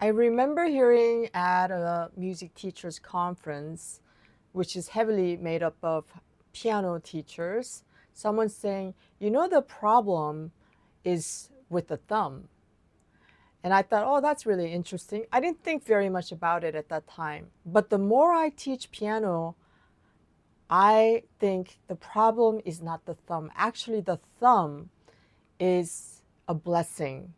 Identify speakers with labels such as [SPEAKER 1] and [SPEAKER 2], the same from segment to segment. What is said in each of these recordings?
[SPEAKER 1] I remember hearing at a music teachers conference, which is heavily made up of piano teachers, someone saying, the problem is with the thumb. And I thought, oh, that's really interesting. I didn't think very much about it at that time. But the more I teach piano, I think the problem is not the thumb. Actually, the thumb is a blessing.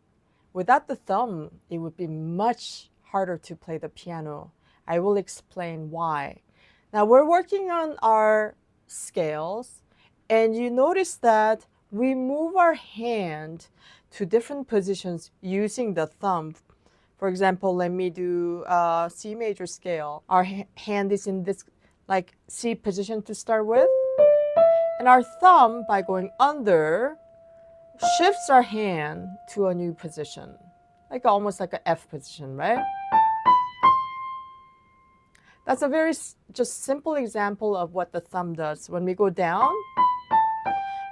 [SPEAKER 1] Without the thumb, it would be much harder to play the piano. I will explain why. Now we're working on our scales, and you notice that we move our hand to different positions using the thumb. For example, let me do a C major scale. Our hand is in this like C position to start with, and our thumb, by going under, shifts our hand to a new position, like almost like an F position, right? That's a very just simple example of what the thumb does. When we go down,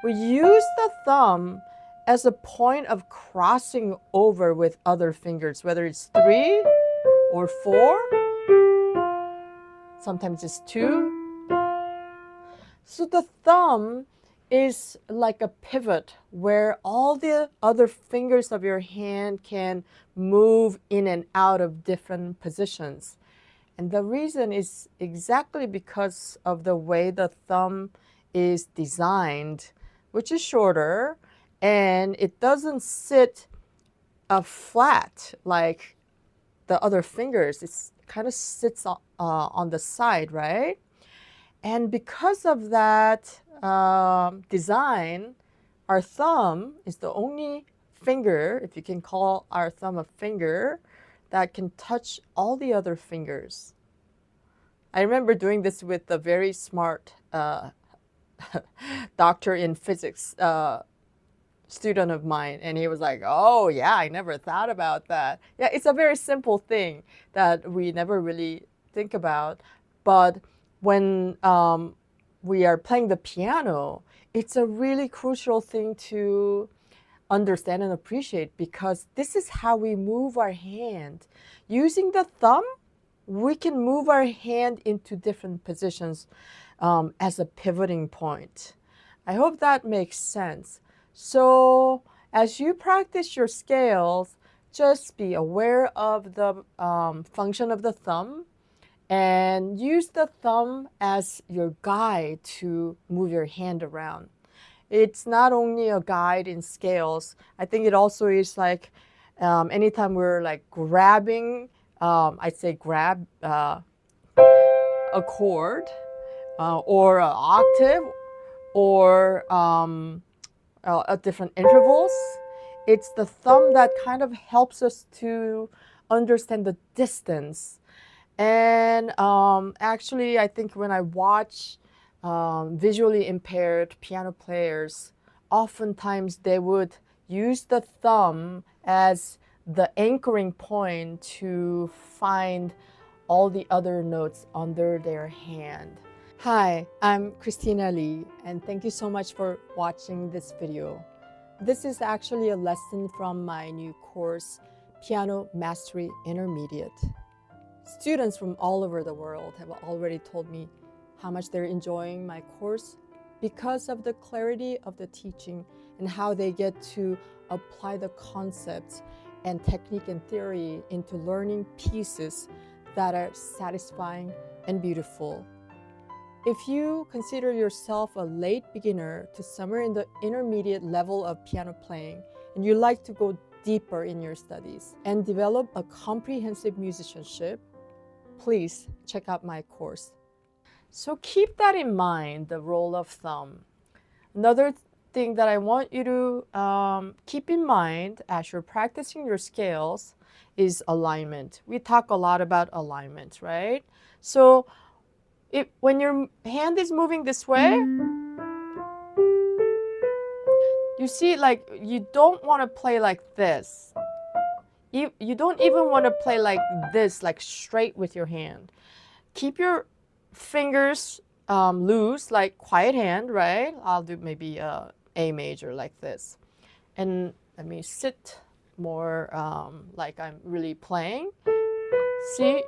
[SPEAKER 1] we use the thumb as a point of crossing over with other fingers, whether it's 3 or 4, sometimes it's 2. So the thumb is like a pivot where all the other fingers of your hand can move in and out of different positions. And the reason is exactly because of the way the thumb is designed, which is shorter, and it doesn't sit flat like the other fingers. It kind of sits on the side, right? And because of that design, our thumb is the only finger, if you can call our thumb a finger, that can touch all the other fingers. I remember doing this with a very smart doctor in physics student of mine, and he was like, oh yeah, I never thought about that. Yeah, it's a very simple thing that we never really think about, but when we are playing the piano, it's a really crucial thing to understand and appreciate, because this is how we move our hand. Using the thumb, we can move our hand into different positions as a pivoting point. I hope that makes sense. So as you practice your scales, just be aware of the function of the thumb, and use the thumb as your guide to move your hand around. It's not only a guide in scales. I think it also is like anytime we're like grabbing, I'd say grab a chord or an octave or at different intervals. It's the thumb that kind of helps us to understand the distance. And actually, I think when I watch visually impaired piano players, oftentimes they would use the thumb as the anchoring point to find all the other notes under their hand. Hi, I'm Kristina Lee, and thank you so much for watching this video. This is actually a lesson from my new course, Piano Mastery Intermediate. Students from all over the world have already told me how much they're enjoying my course because of the clarity of the teaching and how they get to apply the concepts and technique and theory into learning pieces that are satisfying and beautiful. If you consider yourself a late beginner to somewhere in the intermediate level of piano playing, and you like to go deeper in your studies and develop a comprehensive musicianship, please check out my course. So keep that in mind, the role of thumb. Another thing that I want you to keep in mind as you're practicing your scales is alignment. We talk a lot about alignment, right? So when your hand is moving this way, you see, like, you don't want to play like this. You don't even want to play like this, like straight with your hand. Keep your fingers loose, like quiet hand, right? I'll do maybe A major like this. And let me sit more like I'm really playing. See,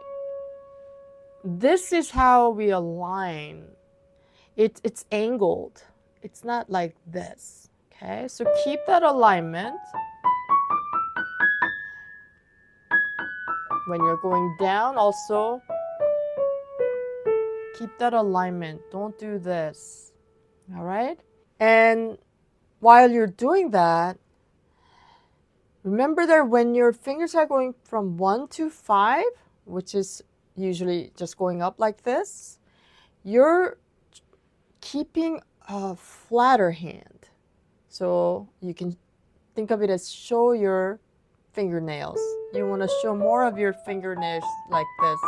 [SPEAKER 1] this is how we align. It's angled. It's not like this. Okay, so keep that alignment. When you're going down, also keep that alignment. Don't do this. All right? And while you're doing that, remember that when your fingers are going from 1 to 5, which is usually just going up like this, you're keeping a flatter hand. So you can think of it as show your fingernails. You want to show more of your fingernails like this.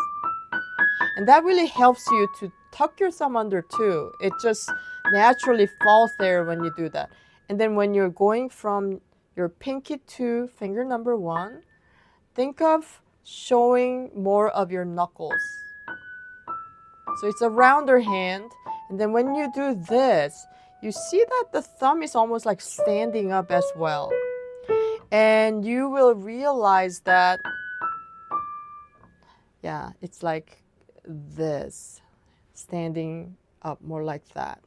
[SPEAKER 1] And that really helps you to tuck your thumb under too. It just naturally falls there when you do that. And then when you're going from your pinky to finger number 1, think of showing more of your knuckles. So it's a rounder hand. And then when you do this, you see that the thumb is almost like standing up as well. And you will realize that, yeah, it's like this, standing up more like that.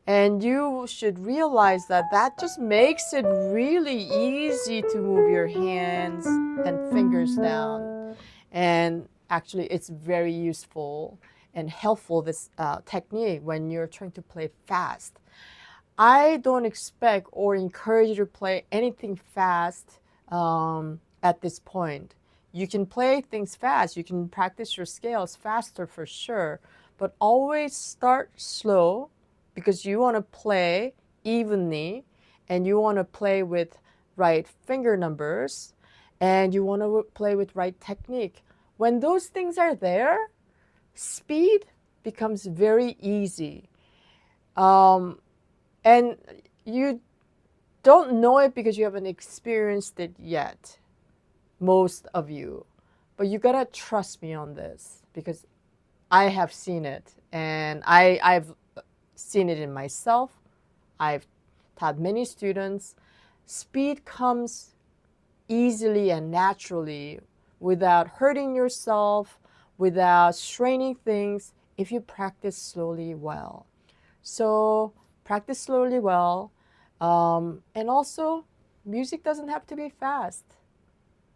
[SPEAKER 1] And you should realize that that just makes it really easy to move your hands and fingers down. And actually, it's very useful and helpful, this technique, when you're trying to play fast. I don't expect or encourage you to play anything fast at this point. You can play things fast. You can practice your scales faster for sure. But always start slow because you want to play evenly and you want to play with right finger numbers and you want to play with right technique. When those things are there, speed becomes very easy. And you don't know it because you haven't experienced it yet, most of you. But you gotta trust me on this because I have seen it and I've seen it in myself. I've taught many students. Speed comes easily and naturally without hurting yourself, without straining things, if you practice slowly well. So practice slowly well. And also, music doesn't have to be fast.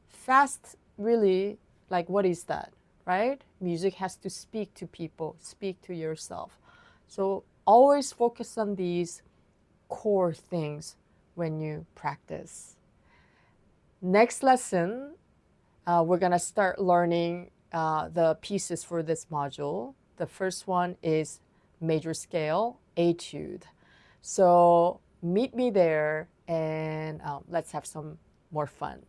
[SPEAKER 1] Fast, really, like what is that, right? Music has to speak to people, speak to yourself. So always focus on these core things when you practice. Next lesson, we're gonna start learning the pieces for this module. The first one is major scale, etude. So meet me there and let's have some more fun.